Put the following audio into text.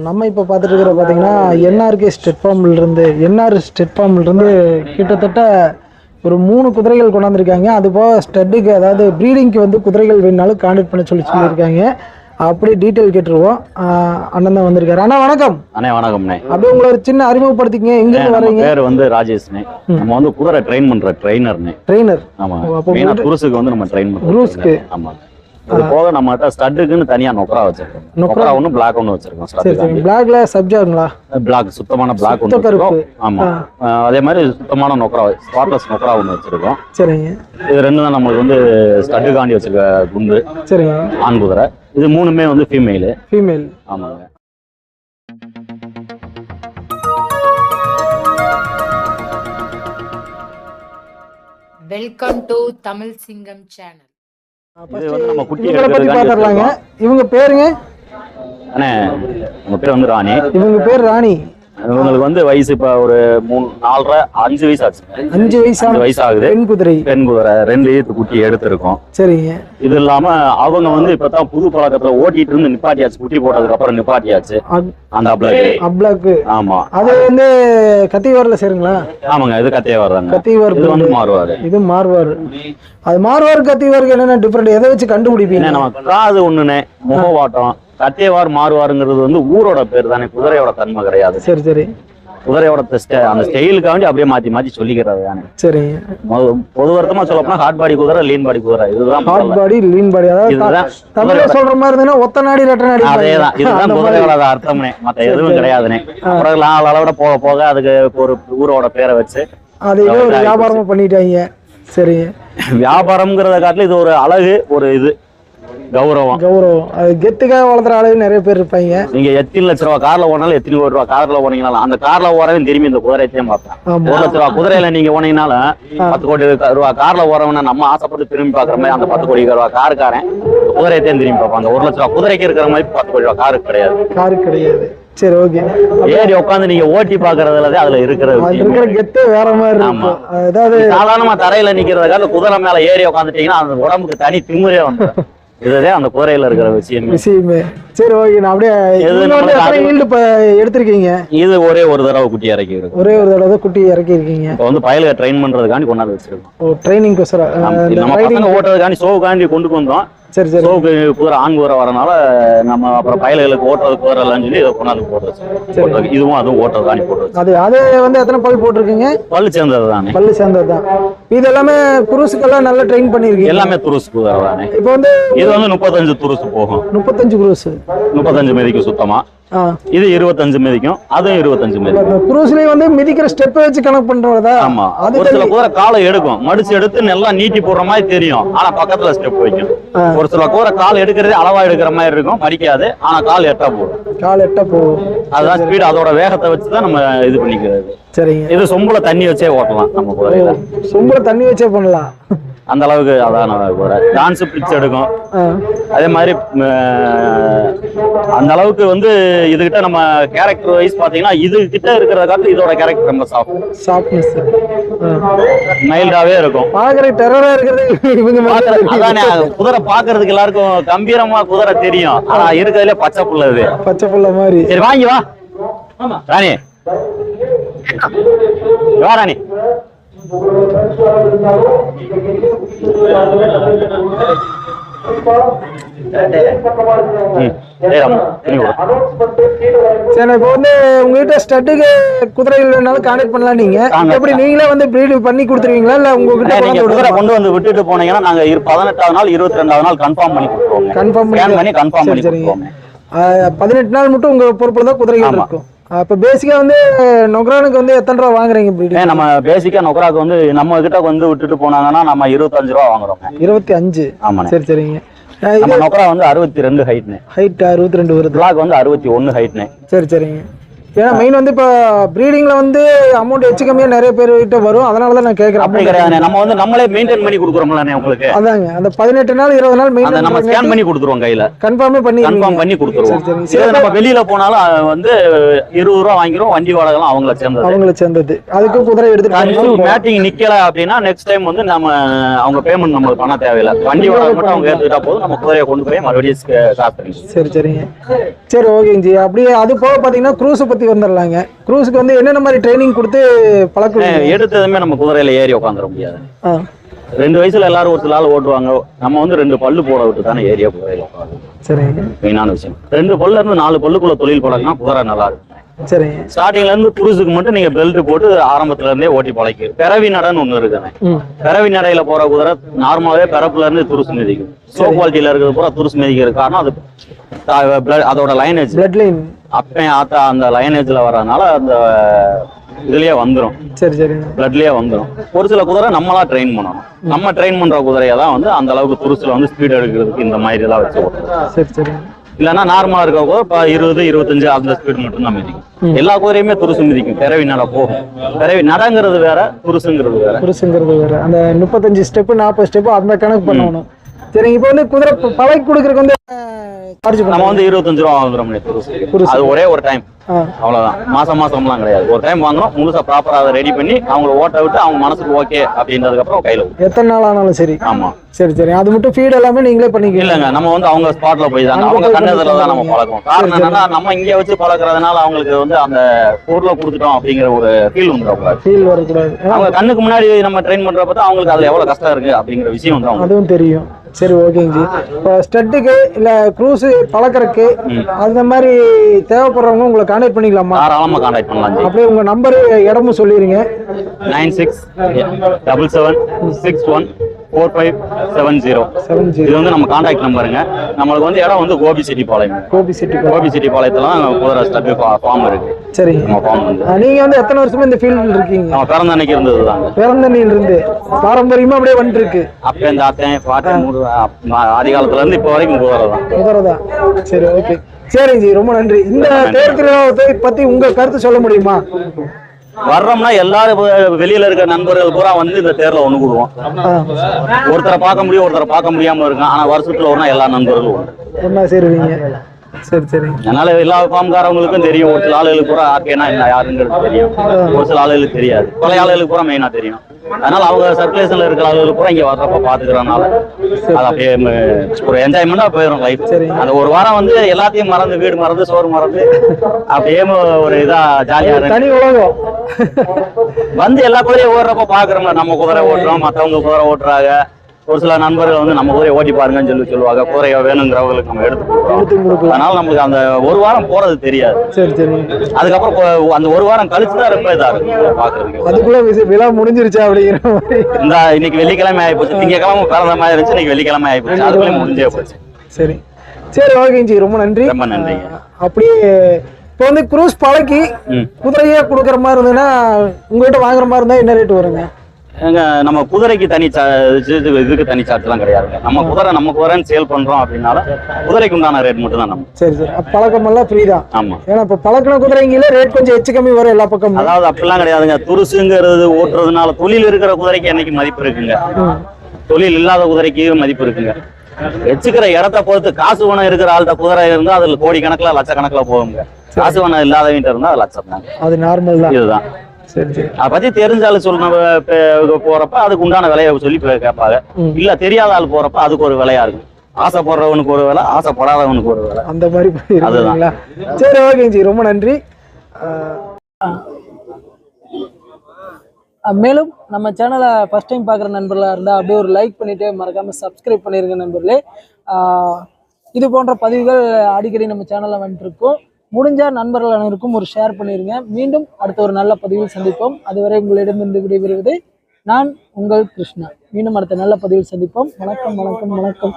நம்ம இப்போ பார்த்துட்டு இருக்கிற பார்த்தீங்கன்னா என்ஆர்கே ஸ்டெட் ஃபார்ம்லேருந்து கிட்டத்தட்ட ஒரு 3 குதிரைகள் கொண்டாந்துருக்காங்க. அதுபோக ஸ்டட்டுக்கு அதாவது ப்ரீடிங்க்கு வந்து குதிரைகள் வேணுனாலும் கான்டாக்ட் பண்ண சொல்லியிருக்காங்க. அப்படியே டீட்டெயில் கேட்டுருவோம். அண்ணன் தான் வந்திருக்காரு. அண்ணா வணக்கம். அண்ணே வணக்கம்ண்ணே. அப்படியே உங்களை ஒரு சின்ன அறிமுகப்படுத்திக்கங்க. எங்கேருந்து வரீங்க? பேர் வந்து ராஜேஷ்ண்ணே. நம்ம வந்து குதிரை ட்ரெயின் பண்ற ட்ரெயினர்ண்ணே. ட்ரெயினர்? ஆமா. மெயினா குருசுக்கு வந்து நம்ம ட்ரெயின் பண்றோம். குருசுக்கு? ஆமா. அது போக நம்ம கிட்ட ஸ்டட்டுக்குன்னு தனியா நொக்ரா வச்சிருக்கோம். நொக்ரா ஒன்று பிளாக் ஒன்று வச்சிருக்கோம். சரி, பிளாக்ல சப்ஜாங்களா? பிளாக் சுத்தமான பிளாக் ஒன்று வச்சிருக்கோம். ஆமா. அதே மாதிரி சுத்தமான நொக்ரா ஸ்பாட்லெஸ் நொக்ரா ஒன்று வச்சிருக்கோம். சரிங்க. இது ரெண்டு தான் நம்மளுக்கு வந்து ஸ்டட்டுக்காண்டி வச்சிருக்க குண்டு. சரிங்க. ஆண் குதிரை. இது 3மே வந்து ஃபீமேல். ஆமாங்க. வெல்கம் டு தமிழ் சிங்கம் சேனல். இது வந்து நம்ம குட்டி பத்தி பாத்துறலாங்க. இவங்க பேருங்க? அண்ணே உங்க பேர் வந்து ராணி. இவங்க பேர் ராணி. இவங்களுக்கு வந்து வயசு இப்ப ஒரு 3, 4, 5 வயசு ஆச்சு. 5 வயசு ஆகுது. பெண் குதிரை 2 ஈத்து குட்டி எடுத்திருக்கோம். சரிங்க. இது இல்லாம அவங்க வந்து இப்பதான் புது பழக்கத்துல ஓட்டிட்டு இருந்து நிப்பாட்டியாச்சு. குட்டி போட்டதுக்கு அப்புறம் நிப்பாட்டியாச்சு. அந்த அப்ளாக். ஆமா. அது வந்து கத்திவார்ல சேருங்களா? ஆமாங்க. இது கத்திவார் தாங்க. கத்திவார். இது வந்து மாறுவாரு. இது மாறுவார். அது மாறுவார் கத்திவாருக்கு என்னென்ன டிஃபரெண்ட்? எதை வச்சு கண்டுபிடிப்பீங்க? நம்ம காது ஒண்ணுனே முகவாட்டம். கத்தியவார் மாறுவாருங்கிறது வந்து ஊரோட பேர் தானே, குதிரையோட தன்மை கிடையாது. சரி சரி. குதிரையோட அந்த ஸ்டைலுக்காண்டி அப்படியே மாத்தி சொல்லிக்கிறது தானே. சரி. பொது வருத்தமா சொல்ல போனா ஹார்ட் பாடி குதிரை, லீன் பாடி குதிரை. இதுதான் ஹார்ட் பாடி, லீன் பாடி. அதாவது தமிழ்ல சொல்ற மாதிரி இருந்தா ஒத்த நாடி ரெட்ட நாடி. அதேதான். இதுதான் குதிரையோட அர்த்தம்னே. மத்த எதுவும் கிடையாதுனே. அப்புறம் அளவோட போக போக அதுக்கு ஒரு ஊரோட பேரை வச்சு அதை வியாபாரமா பண்ணிட்டாங்க. சரி. வியாபாரம்ங்கிறத காட்டில இது ஒரு அழகு, ஒரு இது கௌரவம். அது கெத்துக்காக வளர்த்துற அளவு நிறைய பேர் இருப்பாங்க. நீங்க எத்தனை லட்ச ரூபா கார்ல ஓனாலும், எத்தனை கோடி ரூபா கார்ல ஓனீங்கனாலும் அந்த கார்ல ஓரவே திரும்பி இந்த குதிரையத்தையும் பார்ப்பேன். 1 லட்ச ரூபா குதிரையில நீங்க ஓனீங்கனாலும் 10 கோடி ரூபா கார்ல ஓரவன நம்ம ஆசைப்பட்டு திரும்பி பாக்குற மாதிரி அந்த 10 கோடி ரூபா காருக்காரன் குதிரையத்தையும் திரும்பி பார்ப்பான். அந்த 1 லட்ச ரூபா குதிரைக்கு இருக்கிற மாதிரி 10 கோடி ரூபா காருக்கு கிடையாது. சரி, ஓகே. ஏறி உட்காந்து நீங்க ஓட்டி பாக்குறதுல அதுல இருக்கிற கெத்து வேற மாதிரி. ஆமா. அதாவது சாதாரணமா தரையில நிக்கிறதுக்காக குதிரை மேல ஏறி உட்காந்துட்டீங்கன்னா அந்த உடம்புக்கு தனி திமுறையே வந்து இதுதான் அந்த குதிரையில இருக்கிற விஷயமே. சரி, ஓகே. நான் அப்படியே எடுத்திருக்கீங்க. இது ஒரே ஒரு தடவை குட்டி இறக்கி இருக்கு. ஒரே ஒரு தடவை குட்டி இறக்கி இருக்கீங்க. இப்போ வந்து பயலுக்கு ட்ரெயின் பண்றதுக்காண்டி கொண்டாந்து வச்சிருக்கோம். ஓ, ட்ரைனிங் கோசரம் நம்ம பசங்க ஓட்டுறதுக்காண்டி ஷோவுக்காண்டி கொண்டு வந்தோம். சரி சரி. ஷோவுக்கு குதிரை ஆண் குதிரை வரனால நம்ம அப்புறம் பயலுகளுக்கு ஓட்டுறது குதிரை இல்லைன்னு சொல்லி இதை கொண்டாந்து போடுறது. இதுவும் அதுவும் ஓட்டுறதுக்காண்டி போடுறது. அது வந்து எத்தனை பல் போட்டிருக்கீங்க? பல்லு சேர்ந்தது தானே. பல்லு சேர்ந்தது தான். இது எல்லாமே துருசுக்கெல்லாம் நல்லா ட்ரெயின் பண்ணிருக்கீங்க. எல்லாமே துருசு குதிரை தானே. இப்போ வந்து இது வந்து 35 துருசு போகும். 35 குருசு. 35 மிதிக்கும் சுத்தமா. இது 25 மிதிக்கும். அதுவும் 25 மிதிக்கும். குரூஸ்லயே வந்து மிதிக்கிற ஸ்டெப் வச்சு கனெக்ட் பண்றதா? ஆமா. ஒரு சில குதிரை காலை எடுக்கும், மடிச்சு எடுத்து நல்லா நீட்டி போடுற மாதிரி தெரியும். ஆனா பக்கத்துல ஸ்டெப் வைக்கும். ஒரு சில குதிரை கால் எடுக்கிறதே அளவா எடுக்கிற மாதிரி இருக்கும், மடிக்காது. ஆனா கால் எட்டா போகும். அதுதான் ஸ்பீட். அதோட வேகத்தை வச்சுதான் நம்ம இது பண்ணிக்கிறது. சரிங்க. இது சொம்புல தண்ணி வச்சே ஓட்டலாம். நம்ம குதிரையில சொம்புல தண்ணி வச்சே பண்ணலாம். அந்த அளவுக்கு அதான் டான்ஸ் பிச் எடுக்கும். அதே மாதிரி அந்த அளவுக்கு வந்து இதுகிட்ட நம்ம கேரக்டர் வைஸ் பாத்தீங்கன்னா இது கிட்ட இருக்கிறத காட்டு இதோட கேரக்டர் ரொம்ப சாஃப்ட்னஸ் மைல்டாவே இருக்கும். பாக்குற டெரரா இருக்கிறது அதானே. குதிரை பாக்குறதுக்கு எல்லாருக்கும் கம்பீரமா குதிரை தெரியும். ஆனா இருக்கிறதுல பச்சை புள்ள மாதிரி. சரி, வாங்கி வா ராணி. வா ராணி. சரி, இப்போ வந்து உங்ககிட்ட ஸ்டட்டுக்கு குதிரைகள் வேணாலும் கான்டாக்ட் பண்ணலாம். நீங்க எப்படி நீங்களே வந்து ப்ரீட் பண்ணி கொடுத்துருவீங்களா இல்ல உங்ககிட்ட குதிரை கொண்டு வந்து விட்டுட்டு போனீங்கன்னா நாங்க 18ஆவது நாள் 22ஆவது நாள் கன்ஃபார்ம் பண்ணி கொடுத்துருவோம். கன்ஃபார்ம் பண்ணி கொடுத்துருவோம். 18 நாள் மட்டும் உங்க பொறுப்புல தான் குதிரைகள் இருக்கும். அப்ப பேசிக்கா வந்து நொக்ரானுக்கு வந்து எத்தனை ரூபா வாங்குறீங்க? நம்ம பேசிக்கா நொக்ராக்கு வந்து நம்ம கிட்ட வந்து விட்டுட்டு போனாங்கன்னா நம்ம 25 ரூபா வாங்குறோம். 25? ஆமா. சரி சரிங்க. நம்ம நொக்ரா வந்து 62 ஹைட் 62 வருது. பிளாக் வந்து 61 ஹைட்னே. சரி சரிங்க. ஏன்னா மெயின் வந்து இப்போ ப்ரீடிங்ல வந்து அமௌண்ட் எச்சு கம்மியாக நிறைய பேர் கிட்ட வரும், அதனால தான் நான் கேட்குறேன். அப்படி கிடையாது, நம்ம வந்து நம்மளே மெயின்டைன் பண்ணி கொடுக்குறோம்ல உங்களுக்கு. அதாங்க அந்த 18 நாள் 20 நாள் மெயின்டைன் நம்ம ஸ்கேன் பண்ணி கொடுத்துருவோம், கையில கன்ஃபார்ம் பண்ணி கொடுத்துருவோம். நம்ம வெளியில போனாலும் வந்து 20 ரூபா வாங்கிரும், வண்டி வாடகைலாம் அவங்கள சேர்ந்தது. அதுக்கு குதிரை எடுத்து மேட்டிங் நிக்கல அப்படின்னா நெக்ஸ்ட் டைம் வந்து நம்ம அவங்க பேமெண்ட் நம்மளுக்கு பண்ண தேவையில்லை, வண்டி வாடகை மட்டும் அவங்க எடுத்துட்டா போதும், நம்ம குதிரையை கொண்டு போய் மறுபடியும் காசு. சரிங்க. சரி ஓகேங்க. அப்படியே அது போக பாத்தீங்கன்னா க்ரூஸை பத்தி வந்துடலாங்க. க்ரூஸுக்கு வந்து என்னென்ன மாதிரி ட்ரைனிங் கொடுத்து பழக்கம்? எடுத்ததுமே நம்ம குதிரையில ஏறி உட்காந்துட முடியாது. 2 வயசுல எல்லாரும் ஒரு சில ஆள் ஓட்டுவாங்க, நம்ம வந்து 2 பல்லு போட விட்டு தானே ஏரியா குதிரையில உட்காந்து. சரிங்க, மெயினான விஷயம் 2 பல்ல இருந்து 4 பல்லுக்குள்ள தொழில் பழகினா குதிரை நல்லா இருக்கும். சரிங்க. ஸ்டார்டிங்ல இருந்து குருசுக்கு மட்டும் நீங்க பெல்ட் போட்டு ஆரம்பத்துல இருந்தே ஓட்டி பழக்கி. பிறவி நடன்னு ஒண்ணு இருக்குங்க, பிறவி நடையில போற குதிரை நார்மலாவே பிறப்புல இருந்து துருசு மிதிக்கும். சோ குவாலிட்டியில இருக்கிறது பூரா துருசு மிதிக்கிறது காரணம் அது அதோட லைனேஜ், பிளட் லைன் அப்பயும் ஆத்தா அந்த லைனேஜ்ல வர்றதுனால அந்த இதுலயே வந்துடும். பிளட்லயே வந்துடும். ஒரு சில குதிரை நம்மளா ட்ரெயின் பண்ணணும். நம்ம ட்ரெயின் பண்ற குதிரையை தான் வந்து அந்த அளவுக்கு துருசுல வந்து ஸ்பீட் எடுக்கிறதுக்கு இந்த மாதிரி எல்லாம் வச்சு ஓட்டணும். இல்லன்னா நார்மலா இருக்க கூட 20, 25 அந்த ஸ்பீட் மட்டும் தான் மிதிக்கும். எல்லா குதிரையுமே துருசு மிதிக்கும், பிறவி நட போகும். பிறவி நடங்கிறது வேற, துருசுங்கிறது வேற. அந்த 35 ஸ்டெப் 40 ஸ்டெப் அந்த கணக்கு பண்ணணும். சரி, இப்போ வந்து குதிரை பழகி கொடுக்கறதுக்கு வந்து நம்ம வந்து 25 ரூபா வாங்குறோம் துருசு. அது ஒரே ஒரு டைம், அவ்வளவுதான். மாசம்லாம் கிடையாது, ஒரு டைம் வாங்குறோம். முழுசா ப்ராப்பரா அதை ரெடி பண்ணி அவங்கள ஓட்ட விட்டு அவங்க மனசுக்கு ஓகே அப்படின்றதுக்கு அப்புறம் கையில எத்தனை நாள் ஆனாலும் சரி. ஆமா, சரி. அது மட்டும் ஃபீட் எல்லாமே நீங்களே பண்ணிக்கலாம்? இல்லங்க, நம்ம வந்து அவங்க ஸ்பாட்ல போய் தான் அவங்க கண்ணதுல தான் நம்ம பழக்கம். காரணம் என்னன்னா நம்ம இங்க வச்சு பழக்கிறதுனால அவங்களுக்கு வந்து அந்த பொருளை கொடுத்துட்டோம் அப்படிங்கிற ஒரு ஃபீல் வந்துடும். ஃபீல் வரக்கூடாது. அவங்க கண்ணுக்கு முன்னாடி நம்ம ட்ரெயின் பண்றப்ப அவங்களுக்கு அதுல எவ்வளவு கஷ்டம் இருக்கு அப்படிங்கிற விஷயம் வந்து அதுவும் தெரியும். சரி ஓகேங்க. இப்போ ஸ்டட்டுக்கு இல்ல க்ரூஸ் பழக்கறதுக்கு அந்த மாதிரி தேவைப்படுறவங்க உங்களை கான்டாக்ட் பண்ணிக்கலாமா? தாராளமா கான்டாக்ட் பண்ணலாம். அப்படியே உங்க நம்பர் இடமும் சொல்லிருங்க. 9677614570. இது வந்து நம்ம கான்டாக்ட் நம்பருங்க. நம்மளுக்கு வந்து இடம் வந்து கோபிச்செட்டிப்பாளையம். கோபிச்செட்டிப்பாளையத்துல குதிரை ஸ்டட்டு ஃபார்ம் இருக்கு. சரி, நம்ம ஃபார்ம் வந்து நீங்க வந்து எத்தனை வருஷமா இந்த ஃபீல்ட்ல இருக்கீங்க? நம்ம பிறந்த அன்னைக்கு இருந்ததுதாங்க. பிறந்த அன்னையில இருந்து பாரம்பரியமா அப்படியே வந்துட்டு இருக்கு. அப்ப இந்த ஆதி காலத்துல இருந்து இப்ப வரைக்கும் குதிரை தான். சரி ஓகே. சரிங்க ஜி, ரொம்ப நன்றி. இந்த தேர் திருவிழாவை பத்தி உங்க கருத்து சொல்ல முடியுமா? வர்றோம்னா எல்லாரும் வெளியில இருக்க நண்பர்கள் பூரா வந்து இந்த தேர்ல ஒண்ணு கூடுவோம். ஒருத்தரை பார்க்க முடியும், ஒருத்தரை பார்க்க முடியாம இருக்கும். ஆனா வருஷத்துல ஒரு நாள் எல்லா நண்பர்களும் ஒண்ணா சேருவீங்க. சரி. அதனால எல்லா ஃபார்ம்காரவங்களுக்கும் தெரியும். ஒரு சில ஆளுகளுக்கு பூரா ஆர்கேனா என்ன யாருங்கிறது தெரியும், ஒரு சில ஆளுகளுக்கு தெரியாது. பழைய ஆளுகளுக்கு பூரா மெயினா தெரியும். அதனால அவங்க சர்க்குலேஷன்ல இருக்கிற ஆளுகளுக்கு பூரா இங்க வர்றப்ப பாத்துக்கிறதுனால அது அப்படியே ஒரு என்ஜாய்மெண்டா போயிடும் லைஃப். அந்த ஒரு வாரம் வந்து எல்லாத்தையும் மறந்து, வீடு மறந்து, சோறு மறந்து, அப்படியே ஒரு இதா ஜாலியா இருக்கு. வந்து எல்லா குதிரையும் ஓடுறப்ப பாக்குறோம்ல, நம்ம குதிரை ஓட்டுறோம், மத்தவங்க குதிரை ஓட்டுறாங்க. ஒரு சில நண்பர்கள் வந்து நம்ம குதிரையை ஓட்டி பாருங்கன்னு சொல்லுவாங்க. குதிரையை வேணுங்கிறவங்களுக்கு நம்ம எடுத்து கொடுக்குறோம். அதனால நமக்கு அந்த ஒரு வாரம் போறது தெரியாது. அதுக்கப்புறம் அந்த ஒரு வாரம் கழிச்சுதான் ரொம்ப இதா இருக்கும் பாக்குறதுக்கு. அதுக்குள்ள விழா முடிஞ்சிருச்சா அப்படிங்கிற மாதிரி. இந்த இன்னைக்கு வெள்ளிக்கிழமை ஆயிப்போச்சு, திங்கக்கிழமை பிறந்த மாதிரி இருந்துச்சு, இன்னைக்கு வெள்ளிக்கிழமை ஆயிப்போச்சு, அதுக்குள்ளே முடிஞ்சே போச்சு. சரி ஓகேஜி, ரொம்ப நன்றி. ரொம்ப நன்றி. அப்படியே இப்போ வந்து குரூஸ் பழக்கி குதிரையே கொடுக்குற மாதிரி இருந்ததுன்னா உங்ககிட்ட வாங்குற மாதிரி இருந்தா என்ன ரேட் வருங்க? நம்ம குதிரைக்கு தனி இதுக்கு தனி சார்ஜ்லாம் கிடையாதுங்க. நம்ம குதிரைன்னு சேல் பண்றோம் அப்படின்னால குதிரைக்கு உண்டான ரேட் மட்டும் தான் நம்ம. சரி பழக்கம் எல்லாம் ஃப்ரீ தான். ஆமா, ஏன்னா இப்ப பழக்கின குதிரைங்களே ரேட் கொஞ்சம் எச்சு கம்மி வரும் எல்லா பக்கமும். அதாவது அப்படிலாம் கிடையாதுங்க. துருசுங்கிறது ஓட்டுறதுனால தொழில் இருக்கிற குதிரைக்கு என்னைக்கு மதிப்பு இருக்குங்க, தொழில் இல்லாத குதிரைக்கு மதிப்பு இருக்குங்க. வச்சுக்கிற இடத்த பொறுத்து காசு பணம் இருக்கிற ஆள்கிட்ட குதிரை இருந்தா அதுல கோடி கணக்குல லட்சக்கணக்குல போகுங்க. காசு பணம் இல்லாதவங்க இருந்தா அது லட்சம் தான். அது நார்மல் தான். இதுதான். அதை பத்தி தெரிஞ்சாலும் சொல்ல போறப்ப அதுக்கு உண்டான விலையை சொல்லி கேட்பாங்க. இல்ல தெரியாத ஆள் போறப்ப அதுக்கு ஒரு விலையா இருக்கும். ஆசைப்படுறவனுக்கு ஒரு விலை, ஆசைப்படாதவனுக்கு ஒரு விலை, அந்த மாதிரி. அதுதான். சரி ஓகேஜி, ரொம்ப நன்றி. மேலும் நம்ம சேனலை ஃபர்ஸ்ட் டைம் பார்க்குற நண்பர்களாக இருந்தால் அப்படியே ஒரு லைக் பண்ணிவிட்டு மறக்காமல் சப்ஸ்கிரைப் பண்ணிடுங்க நண்பர்களே. இது போன்ற பதிவுகள் அடிக்கடி நம்ம சேனலில் வந்துட்டுருக்கோம். முடிஞ்ச நண்பர்கள் அனைவருக்கும் ஒரு ஷேர் பண்ணிடுங்க. மீண்டும் அடுத்த ஒரு நல்ல பதிவில் சந்திப்போம். அதுவரை உங்களிடமிருந்து விடைபெறுவது நான் உங்கள் கிருஷ்ணா. மீண்டும் அடுத்த நல்ல பதிவில் சந்திப்போம். வணக்கம்.